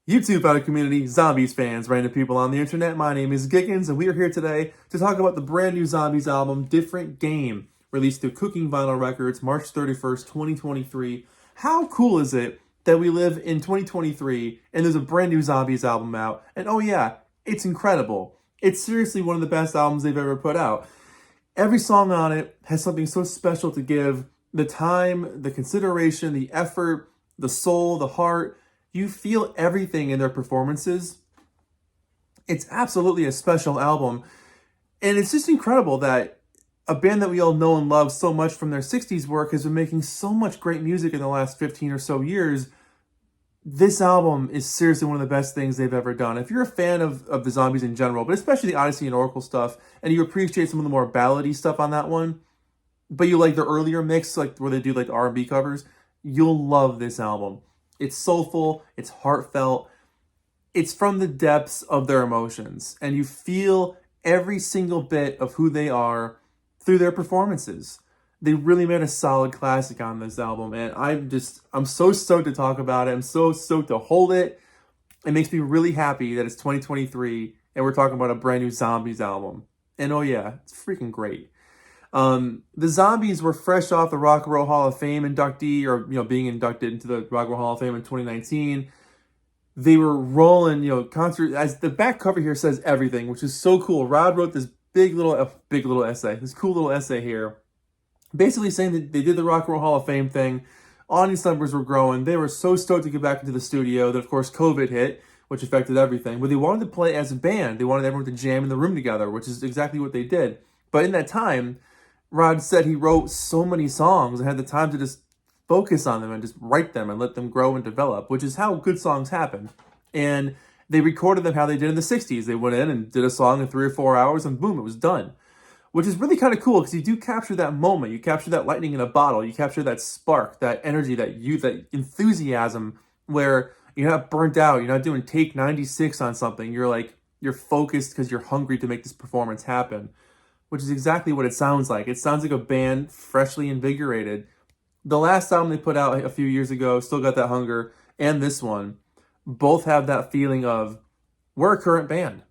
YouTube fan community, Zombies fans, random people on the internet. My name is Giggens, and we are here today to talk about the brand new Zombies album, Different Game, released through Cooking Vinyl Records, March 31st, 2023. How cool is it that we live in 2023 and there's a brand new Zombies album out? And oh yeah, it's incredible. It's seriously one of the best albums they've ever put out. Every song on it has something so special to give. The time, the consideration, the effort, the soul, the heart. You feel everything in their performances. It's absolutely a special album. And it's just incredible that a band that we all know and love so much from their 60s work has been making so much great music in the last 15 or so years. This album is seriously one of the best things they've ever done. If you're a fan of the Zombies in general, but especially the Odyssey and Oracle stuff, and you appreciate some of the more ballady stuff on that one, but you like the earlier mix, like where they do like R&B covers, you'll love this album. It's soulful, it's heartfelt, it's from the depths of their emotions, and you feel every single bit of who they are through their performances. They really made a solid classic on this album, and I'm so stoked to talk about it. I'm so stoked to hold it. It makes me really happy that it's 2023 and we're talking about a brand new Zombies album. And oh yeah, it's freaking great. The Zombies were fresh off the Rock and Roll Hall of Fame inductee, or being inducted into the Rock and Roll Hall of Fame in 2019. They were rolling, concert. As the back cover here says everything, which is so cool. Rod wrote this big little essay, this cool little essay here, basically saying that they did the Rock and Roll Hall of Fame thing. Audience numbers were growing. They were so stoked to get back into the studio. Then of course COVID hit, which affected everything. But they wanted to play as a band. They wanted everyone to jam in the room together, which is exactly what they did. But in that time, Rod said he wrote so many songs and had the time to just focus on them and just write them and let them grow and develop, which is how good songs happen. And they recorded them how they did in the 60s. They went in and did a song in 3 or 4 hours and boom, it was done. Which is really kind of cool because you do capture that moment. You capture that lightning in a bottle. You capture that spark, that energy, that youth, that enthusiasm where you're not burnt out. You're not doing take 96 on something. You're focused because you're hungry to make this performance happen, which is exactly what it sounds like. It sounds like a band freshly invigorated. The last album they put out a few years ago, Still Got That Hunger, and this one, both have that feeling of, we're a current band.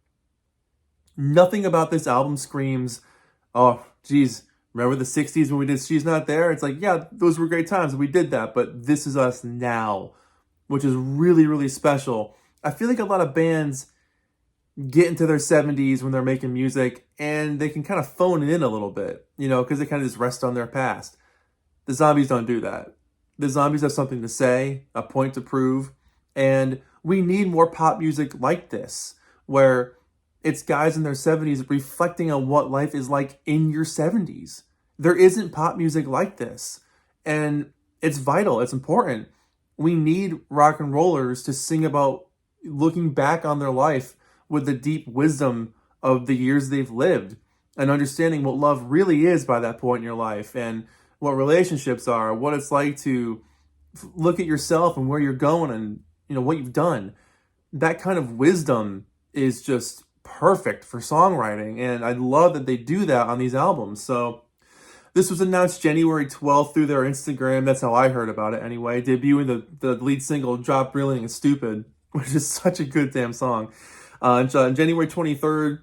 Nothing about this album screams, oh, geez, remember the 60s when we did She's Not There? It's like, yeah, those were great times. We did that, but this is us now, which is really, really special. I feel like a lot of bands get into their 70s when they're making music and they can kind of phone it in a little bit, because they kind of just rest on their past. The Zombies don't do that. The Zombies have something to say, a point to prove, and we need more pop music like this, where it's guys in their 70s reflecting on what life is like in your 70s. There isn't pop music like this, and it's vital, it's important. We need rock and rollers to sing about looking back on their life with the deep wisdom of the years they've lived and understanding what love really is by that point in your life and what relationships are, what it's like to look at yourself and where you're going and what you've done. That kind of wisdom is just perfect for songwriting, and I love that they do that on these albums. So this was announced January 12th through their Instagram. That's how I heard about it anyway. Debuting the lead single, Drop Reeling and Stupid, which is such a good damn song. On January 23rd,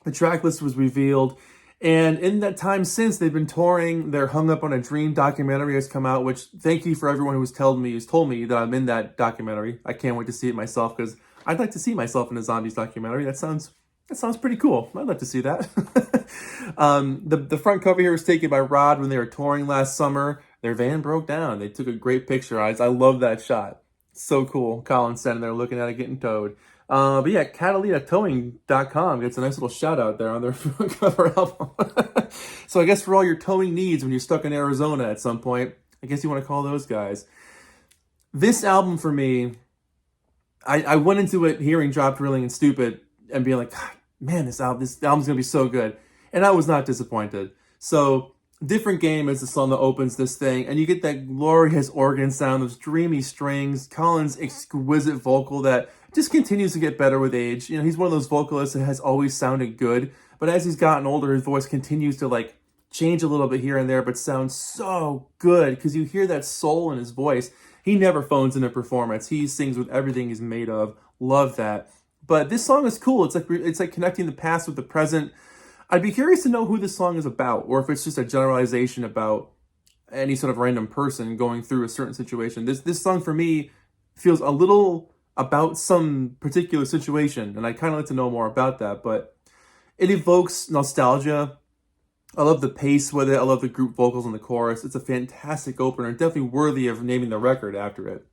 the track list was revealed. And in that time since, they've been touring. Their Hung Up on a Dream documentary has come out, which thank you for everyone who's told me that I'm in that documentary. I can't wait to see it myself because I'd like to see myself in a Zombies documentary. That sounds pretty cool. I'd like to see that. The front cover here was taken by Rod when they were touring last summer. Their van broke down. They took a great picture. I love that shot. So cool. Colin standing there looking at it getting towed. But yeah, CatalinaTowing.com gets a nice little shout out there on their cover album. So I guess for all your towing needs when you're stuck in Arizona at some point, I guess you want to call those guys. This album for me, I went into it hearing Drop Reeling and Stupid and being like, God, man, this album's going to be so good. And I was not disappointed. So Different Game is the song that opens this thing, and you get that glorious organ sound, those dreamy strings, Colin's exquisite vocal that just continues to get better with age. He's one of those vocalists that has always sounded good, but as he's gotten older, his voice continues to change a little bit here and there, but sounds so good because you hear that soul in his voice. He never phones in a performance. He sings with everything he's made of. Love that. But this song is cool. It's like connecting the past with the present. I'd be curious to know who this song is about, or if it's just a generalization about any sort of random person going through a certain situation. This song for me feels a little about some particular situation, and I'd kind of like to know more about that. But it evokes nostalgia. I love the pace with it. I love the group vocals in the chorus. It's a fantastic opener, definitely worthy of naming the record after it.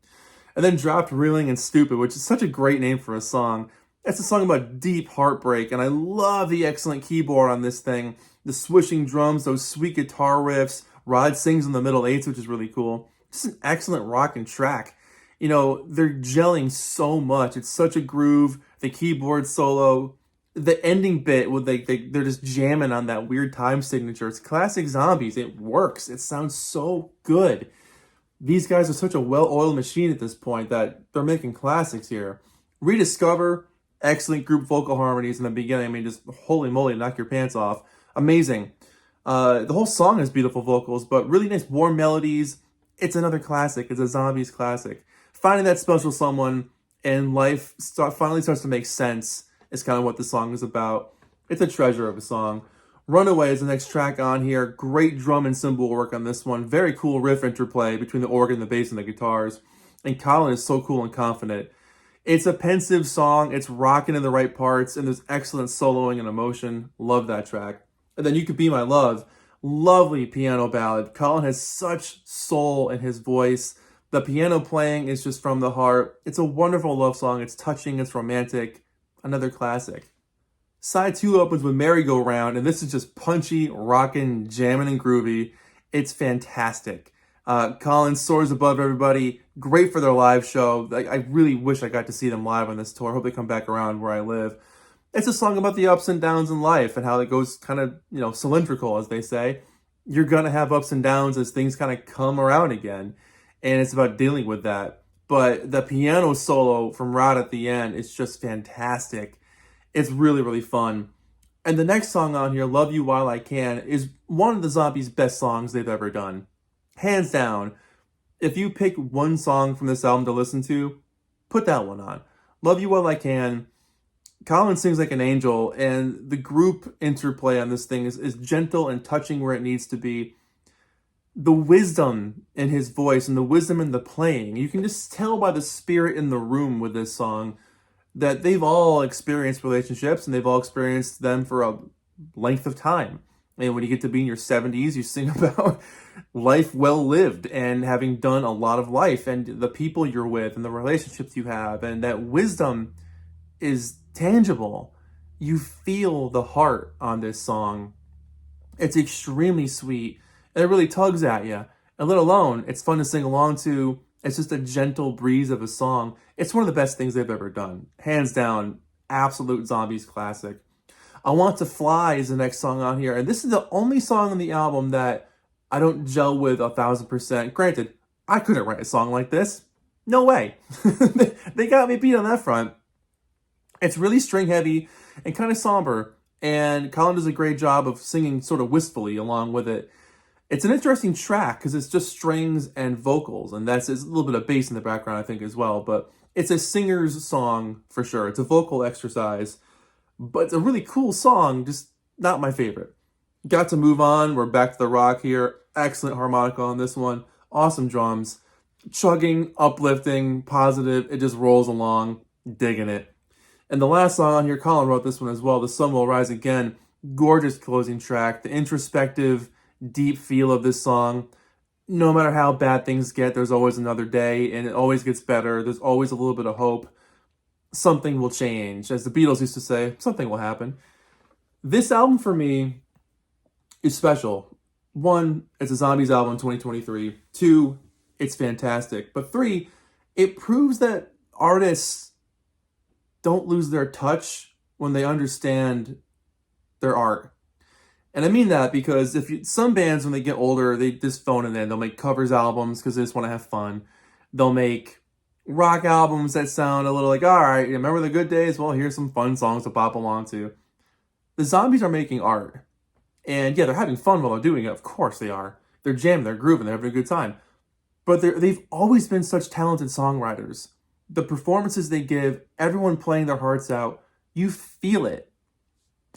And then Dropped, Reeling, and Stupid, which is such a great name for a song. It's a song about deep heartbreak, and I love the excellent keyboard on this thing. The swishing drums, those sweet guitar riffs. Rod sings in the middle eights, which is really cool. Just an excellent rockin' track. You know, they're gelling so much. It's such a groove. The keyboard solo, the ending bit with they're just jamming on that weird time signature. It's classic Zombies. It works. It sounds so good. These guys are such a well-oiled machine at this point that they're making classics here. Rediscover, excellent group vocal harmonies in the beginning. I mean, just holy moly, knock your pants off. Amazing. The whole song has beautiful vocals, but really nice warm melodies. It's another classic. It's a Zombies classic. Finding that special someone and life finally starts to make sense is kind of what the song is about. It's a treasure of a song. Runaway is the next track on here. Great drum and cymbal work on this one. Very cool riff interplay between the organ, the bass, and the guitars. And Colin is so cool and confident. It's a pensive song. It's rocking in the right parts, and there's excellent soloing and emotion. Love that track. And then You Could Be My Love. Lovely piano ballad. Colin has such soul in his voice. The piano playing is just from the heart. It's a wonderful love song. It's touching. It's romantic. Another classic. Side 2 opens with Merry Go Round, and this is just punchy, rockin', jamming, and groovy. It's fantastic. Colin soars above everybody. Great for their live show. I really wish I got to see them live on this tour. I hope they come back around where I live. It's a song about the ups and downs in life and how it goes kind of, cylindrical, as they say. You're going to have ups and downs as things kind of come around again, and it's about dealing with that. But the piano solo from Rod at the end is just fantastic. It's really, really fun. And the next song on here, Love You While I Can, is one of the Zombies' best songs they've ever done. Hands down. If you pick one song from this album to listen to, put that one on. Love You While I Can. Colin sings like an angel, and the group interplay on this thing is gentle and touching where it needs to be. The wisdom in his voice and the wisdom in the playing, you can just tell by the spirit in the room with this song that they've all experienced relationships and they've all experienced them for a length of time. And when you get to be in your 70s, you sing about life well lived and having done a lot of life and the people you're with and the relationships you have. And that wisdom is tangible. You feel the heart on this song. It's extremely sweet. And it really tugs at you. And let alone, it's fun to sing along to. It's just a gentle breeze of a song. It's one of the best things they've ever done. Hands down, absolute Zombies classic. I Want to Fly is the next song on here. And this is the only song on the album that I don't gel with 1,000%. Granted, I couldn't write a song like this. No way. They got me beat on that front. It's really string heavy and kind of somber. And Colin does a great job of singing sort of wistfully along with it. It's an interesting track because it's just strings and vocals, and that's a little bit of bass in the background, I think, as well. But it's a singer's song for sure. It's a vocal exercise, but it's a really cool song, just not my favorite. Got to Move On. We're back to the rock here. Excellent harmonica on this one. Awesome drums. Chugging, uplifting, positive. It just rolls along. Digging it. And the last song on here, Colin wrote this one as well. The Sun Will Rise Again. Gorgeous closing track. The introspective, deep feel of this song. No matter how bad things get, there's always another day, and it always gets better. There's always a little bit of hope. Something will change. As the Beatles used to say, something will happen. This album for me is special. 1, it's a Zombies album in 2023. 2, it's fantastic. But 3, it proves that artists don't lose their touch when they understand their art. And I mean that because some bands, when they get older, they just phone it in. They'll make covers albums because they just want to have fun. They'll make rock albums that sound a little like, all right, remember the good days? Well, here's some fun songs to pop along to. The Zombies are making art. And yeah, they're having fun while they're doing it. Of course they are. They're jamming, they're grooving, they're having a good time. but they've always been such talented songwriters. The performances they give, everyone playing their hearts out, you feel it.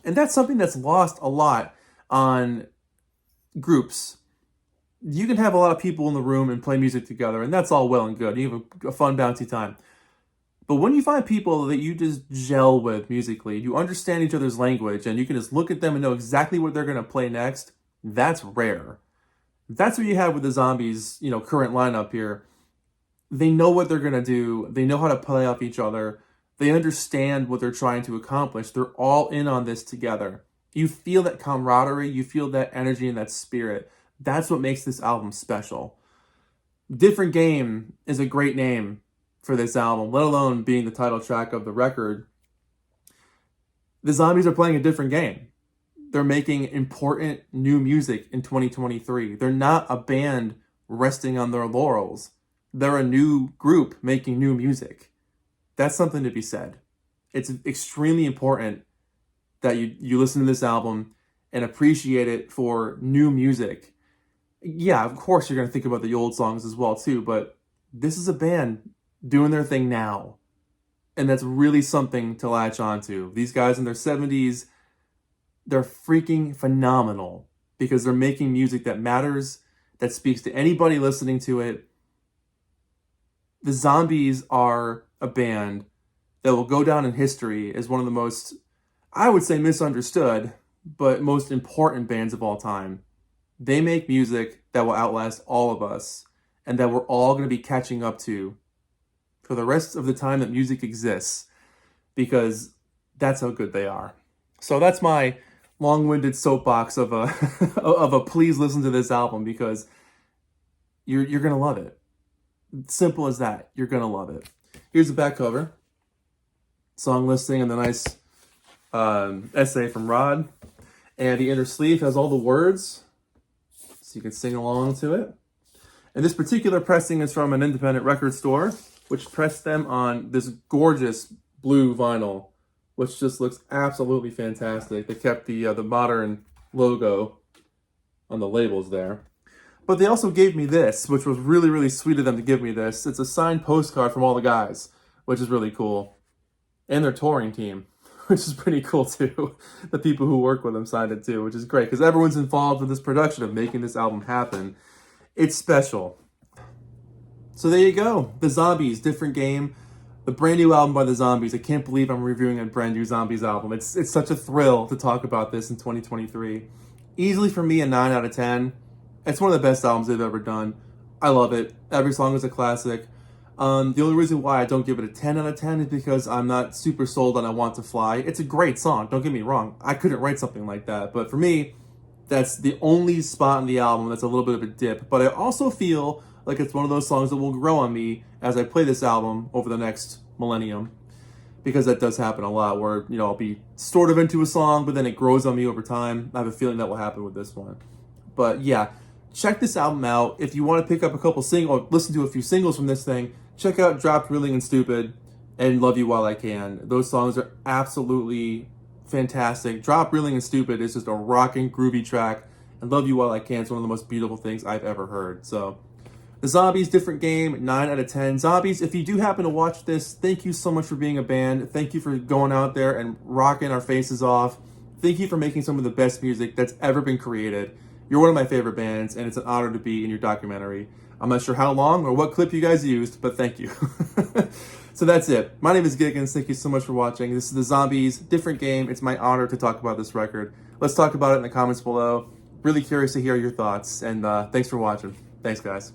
And that's something that's lost a lot on groups. You can have a lot of people in the room and play music together, and that's all well and good. You have a fun, bouncy time. But when you find people that you just gel with musically, you understand each other's language, and you can just look at them and know exactly what they're going to play next, that's rare. That's what you have with the Zombies, current lineup here. They know what they're going to do. They know how to play off each other. They understand what they're trying to accomplish. They're all in on this together. You feel that camaraderie. You feel that energy and that spirit. That's what makes this album special. Different Game is a great name for this album, let alone being the title track of the record. The Zombies are playing a different game. They're making important new music in 2023. They're not a band resting on their laurels. They're a new group making new music. That's something to be said. It's extremely important that you listen to this album and appreciate it for new music. Yeah, of course you're going to think about the old songs as well too, but this is a band doing their thing now. And that's really something to latch onto. These guys in their 70s, they're freaking phenomenal because they're making music that matters, that speaks to anybody listening to it. The Zombies are a band that will go down in history as one of the most, I would say, misunderstood, but most important bands of all time. They make music that will outlast all of us and that we're all going to be catching up to for the rest of the time that music exists, because that's how good they are. So that's my long-winded soapbox of a please listen to this album, because you're going to love it. Simple as that. You're going to love it. Here's the back cover. Song listing and the nice essay from Rod. And the inner sleeve has all the words, so you can sing along to it. And this particular pressing is from an independent record store, which pressed them on this gorgeous blue vinyl, which just looks absolutely fantastic. They kept the modern logo on the labels there. But they also gave me this, which was really, really sweet of them to give me this. It's a signed postcard from all the guys, which is really cool. And their touring team, which is pretty cool too. The people who work with them signed it too, which is great because everyone's involved with this production of making this album happen. It's special. So there you go. The Zombies, Different Game. The brand new album by the Zombies. I can't believe I'm reviewing a brand new Zombies album. It's such a thrill to talk about this in 2023. Easily for me a 9 out of 10. It's one of the best albums they've ever done. I love it. Every song is a classic. The only reason why I don't give it a 10 out of 10 is because I'm not super sold on I Want to Fly. It's a great song, don't get me wrong. I couldn't write something like that. But for me, that's the only spot in the album that's a little bit of a dip. But I also feel like it's one of those songs that will grow on me as I play this album over the next millennium. Because that does happen a lot where, I'll be sort of into a song, but then it grows on me over time. I have a feeling that will happen with this one. But yeah, check this album out. If you want to pick up a couple singles, or listen to a few singles from this thing, check out Dropped, Reeling, and Stupid and Love You While I Can. Those songs are absolutely fantastic. Drop, Reeling, and Stupid is just a rocking, groovy track. And Love You While I Can is one of the most beautiful things I've ever heard. So, the Zombies, Different Game, 9 out of 10. Zombies, if you do happen to watch this, thank you so much for being a band. Thank you for going out there and rocking our faces off. Thank you for making some of the best music that's ever been created. You're one of my favorite bands, and it's an honor to be in your documentary. I'm not sure how long or what clip you guys used, but thank you. So that's it. My name is Giggens. Thank you so much for watching. This is the Zombies, Different Game. It's my honor to talk about this record. Let's talk about it in the comments below. Really curious to hear your thoughts, and thanks for watching. Thanks, guys.